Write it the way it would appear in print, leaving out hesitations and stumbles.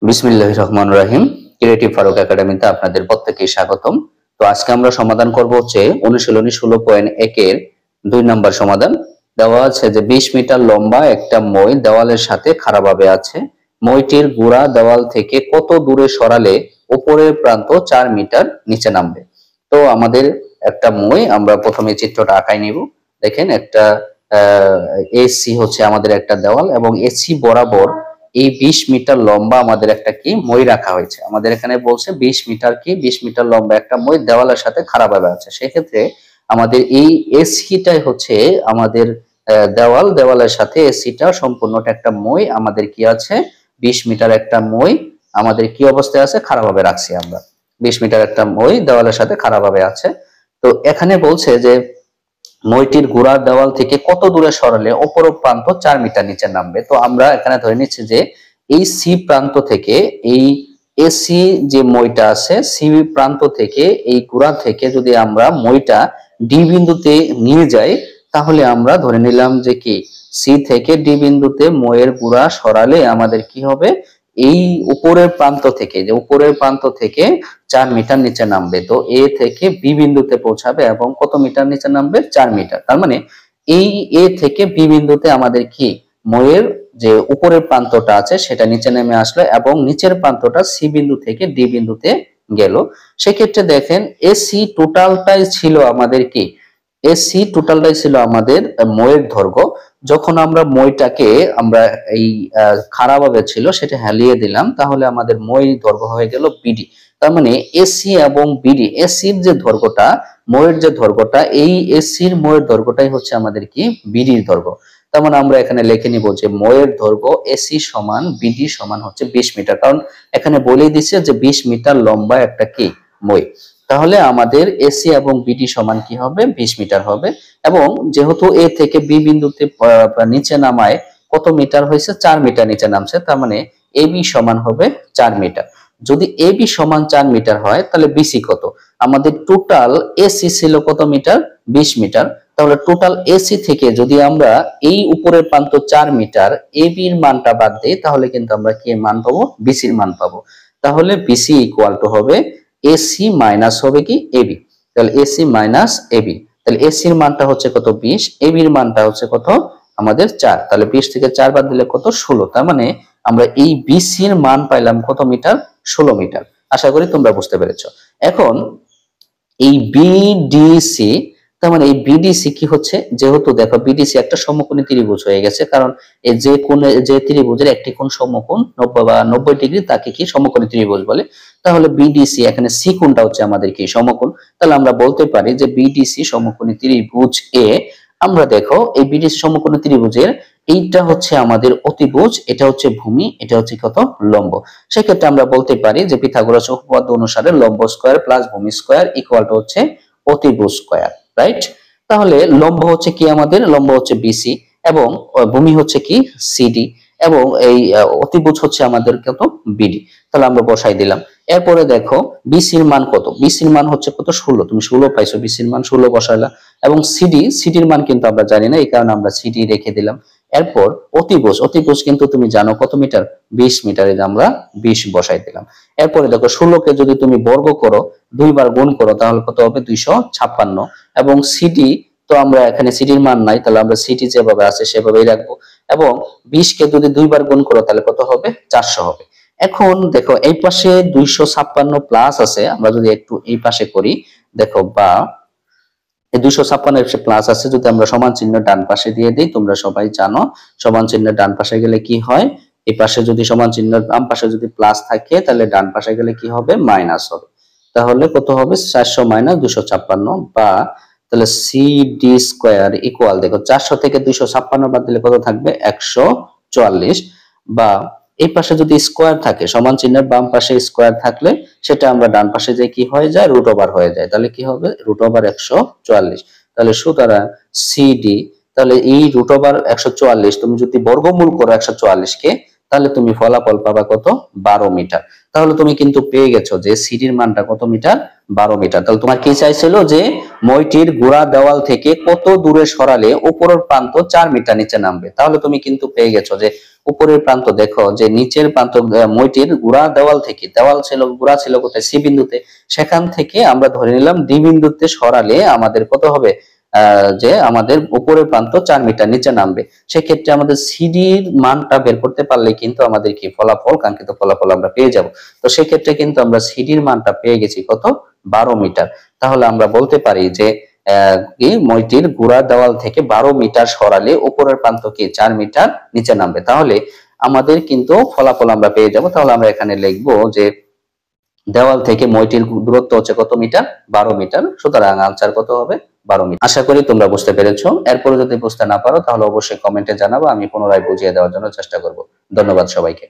বিসমিল্লাহির রহমানির রহিম। ক্রিয়েটিভ ফারুক একাডেমিতে আপনাদের প্রত্যেককে স্বাগতম। তো আজকে আমরা সমাধান করব হচ্ছে অনুশীলনী 16.1 এর 2 নম্বর সমাধান। দেওয়া আছে যে 20 মিটার লম্বা একটা মই দেওয়ালের সাথে খাড়াভাবে আছে। মইটির গোড়া দেওয়াল থেকে কত দূরে সরালে উপরের প্রান্ত 4 মিটার নিচে নামবে। তো আমাদের একটা মই, আমরা প্রথমে চিত্রটা আঁকাই নিব। দেখেন একটা এসি হচ্ছে আমাদের একটা দেওয়াল এবং এসি বরাবর এই 20 মিটার লম্বা আমাদের একটা কি মই রাখা হয়েছে। আমাদের এখানে বলছে 20 মিটার কি 20 মিটার লম্বা একটা মই দেওয়ালের সাথে খাড়াভাবে আছে। সেক্ষেত্রে আমাদের এই এসিটাই হচ্ছে আমাদের দেওয়ালের সাথে এসিটা সম্পূর্ণটা একটা মই আমাদের কি আছে 20 মিটার একটা মই আমাদের কি অবস্থায় আছে, খাড়াভাবে রাখছি আমরা। 20 মিটার একটা মই দেওয়ালের সাথে খাড়াভাবে আছে। তো এখানে বলছে যে মইটির গোড়ার দেওয়াল থেকে কত দূরে সরালে অপর প্রান্ত 4 মিটার নিচে নামবে। তো আমরা এখানে ধরে নিচ্ছি যে এই সি প্রান্ত থেকে এই এসি যে মইটা আছে, সি প্রান্ত থেকে এই গোড়া থেকে যদি আমরা মইটা ডি বিন্দুতে নিয়ে যাই, তাহলে আমরা ধরে নিলাম যে কি সি থেকে ডি বিন্দুতে মইয়ের গোড়া সরালে আমাদের কি হবে, এই উপরের প্রান্ত থেকে, যে উপরের প্রান্ত থেকে 4 মিটার নিচে নামবে। তো এ থেকে বি বিন্দুতে পৌঁছাবে এবং কত মিটার নিচে নামবে, 4 মিটার। তার মানে এই এ থেকে বি বিন্দুতে আমাদের কি মইয়ের যে উপরের প্রান্তটা আছে সেটা নিচে নেমে আসলো এবং নিচের প্রান্তটা সি বিন্দু থেকে ডি বিন্দুতে গেল। সেক্ষেত্রে দেখেন এসি টোটালটাই ছিল আমাদের কি, এসি টোটালটাই ছিল আমাদের মইয়ের দৈর্ঘ্য। যখন আমরা মইটাকে আমরা এই খাড়াভাবে ছিল সেটা হেলিয়ে দিলাম, তাহলে আমাদের মই দৈর্ঘ্য হয়ে গেল বিডি। তার মানে এসি এবং বিডি, এসির যে দৈর্ঘ্যটা, মইয়ের যে দৈর্ঘ্যটা, এই এসির মইয়ের দৈর্ঘ্যটাই হচ্ছে আমাদের কি বিডির দৈর্ঘ্য। তার মানে আমরা এখানে লিখে নিব যে মইয়ের দৈর্ঘ্য এসি সমান বিডি সমান হচ্ছে 20 মিটার, কারণ এখানে বলেই দিচ্ছে যে 20 মিটার লম্বা একটা কি মই। তাহলে আমাদের এসি এবং বিডি সমান কি হবে, 20 মিটার হবে। এবং যেহেতু এ থেকে বি বিন্দুতে নিচে নামায় কত মিটার হয়েছে, 4 মিটার নিচে নামছে, তার মানে এবি সমান হবে 4 মিটার। যদি এবি সমান 4 মিটার হয় তাহলে বিসি কত, আমাদের টোটাল এসি ছিল কত মিটার, 20 মিটার। তাহলে টোটাল এসি থেকে যদি আমরা এই উপরের প্রান্ত 4 মিটার এবির মানটা বাদ দিই, তাহলে কিন্তু আমরা কি মান পাবো, বিসির মান পাবো। তাহলে বিসি ইকুয়াল টু হবে এসি মাইনাস হবে কি এবি। তাহলে এসি মাইনাস এবি, তাহলে এসির মানটা হচ্ছে কত 20, এবির মানটা হচ্ছে কত আমাদের 4। তাহলে 20 থেকে 4 বাদ দিলে কত 16। তার মানে আমরা এই বিসির মান পাইলাম কত মিটার, 16 মিটার। আশা করি তোমরা বুঝতে পেরেছো। এখন এই বিডিসি, তার মানে এই বিডিসি কি হচ্ছে, যেহেতু দেখো বিডিসি একটা সমকোণী ত্রিভুজ হয়ে গেছে, কারণ এই যে কোণে, যে ত্রিভুজের একটি কোণ সমকোণ 90 বা 90 ডিগ্রি, তাকে কি সমকোণী ত্রিভুজ বলে। তাহলে বিডিসি, এখানে সি কোণটা হচ্ছে আমাদের কি সমকোণ। তাহলে আমরা বলতে পারি যে বিডিসি সমকোণী ত্রিভুজ এ। আমরা দেখো এই বিডিসি সমকোণী ত্রিভুজের এইটা হচ্ছে আমাদের অতিভুজ, এটা হচ্ছে ভূমি, এটা হচ্ছে কত লম্ব। সেক্ষেত্রে আমরা বলতে পারি যে পিথাগোরাস উপপাদ্য অনুসারে লম্ব স্কয়ার প্লাস ভূমি স্কয়ার ইকুয়াল টু হচ্ছে অতিভুজ স্কয়ার, রাইট। তাহলে লম্ব হচ্ছে কি, আমাদের লম্ব হচ্ছে বিসি এবং ভূমি হচ্ছে কি সিডি এবং এই অতিভুজ হচ্ছে আমাদের কত বিডি। তাহলে আমরা বসাই দিলাম। এরপরে দেখো বিসির মান কত, বিসির মান হচ্ছে কত 16, তুমি 16 পাইছো, বিসির মান 16 বসাইলা। এবং সিডির মান কিন্তু আমরা জানি না, এই কারণে আমরা সিডি রেখে দিলাম। এরপর অতিভুজ কিন্তু তুমি জানো কত মিটার, 20 মিটারে আমরা 20 বসাই দিলাম। এরপরে দেখো 16 কে যদি তুমি বর্গ করো, দুইবার গুণ করো, তাহলে কত হবে 256। এবং সিডি, তো আমরা এখানে সিডির মান নাই, তাহলে আমরা সিডি যেভাবে আছে সেভাবেই রাখবো। এবং 20 কে যদি দুইবার গুণ করো তাহলে কত হবে, 400 হবে। এখন দেখো এই পাশে 256 প্লাস আছে, আমরা যদি একটু এই পাশে করি, দেখো বা এই 256 এর প্লাস আছে, যদি আমরা সমান চিহ্ন ডান পাশে দিয়ে দিই, তোমরা সবাই জানো সমান চিহ্ন ডান পাশে গেলে কি হয়, এই পাশে যদি সমান চিহ্ন বাম পাশে যদি প্লাস থাকে তাহলে ডান পাশে গেলে কি হবে, মাইনাস হবে। তাহলে কত হবে 400 মাইনাস 256, বা তাহলে সিডি স্কয়ার ইকুয়াল, দেখো 400 থেকে 256 বাদ দিলে কত থাকবে 144। বা এই পাশে যদি স্কয়ার থাকে, সমান চিহ্নের বাম পাশে স্কয়ার থাকলে সেটা আমরা ডান পাশে যে কি হয়ে যায়, রুট ওভার হয়ে যায়। তাহলে কি হবে, রুট ওভার 144। তাহলে সুতরাং সিডি, তাহলে এই রুট ওভার 144 তুমি যদি বর্গমূল করো 144 কে, তাহলে তুমি ফলাফল পাবা কত? 12 মিটার। তাহলে তুমি কিন্তু পেয়ে গেছো যে সিডির মানটা কত মিটার? 12 মিটার। তাহলে তোমার কি চাইছিল যে মইটির গোড়া দেওয়াল থেকে কত দূরে সরালে উপরের প্রান্ত 4 মিটার নিচে নামবে। তাহলে তুমি কিন্তু পেয়ে গেছো যে উপরের প্রান্ত দেখো যে নিচের প্রান্ত মইটির গোড়া দেওয়াল থেকে, দেওয়াল ছিল গোড়া ছিল কোথায়? সি বিন্দুতে, সেখান থেকে আমরা ধরে নিলাম ডি বিন্দুতে সরালে আমাদের কত হবে? যে আমাদের উপরের প্রান্ত 4 মিটার নিচে নামবে। সেক্ষেত্রে আমাদের সিডির মানটা বের করতে পারলে কিন্তু আমাদের কি ফলাফল, কাঙ্ক্ষিত ফলাফল আমরা পেয়ে যাব। তো সেক্ষেত্রে কিন্তু আমরা সিডির মানটা পেয়ে গেছি কত? 12 মিটার। তাহলে আমরা বলতে পারি যে কি মইটির গোড়া দেওয়াল থেকে 12 মিটার সরালে উপরের প্রান্ত কি 4 মিটার নিচে নামবে। তাহলে আমাদের কিন্তু ফলাফল আমরা পেয়ে যাব। তাহলে আমরা এখানে লিখবো যে দেওয়াল থেকে মইটির দূরত্ব হচ্ছে কত মিটার? 12 মিটার। সুতরাং আনসার কত হবে? 12 মিটার। আশা করি তোমরা বুঝতে পেরেছো। এরপরে যদি বুঝতে না পারো তাহলে অবশ্যই কমেন্টে জানাবো, আমি পুনরায় বুঝিয়ে দেওয়ার জন্য চেষ্টা করব। ধন্যবাদ সবাইকে।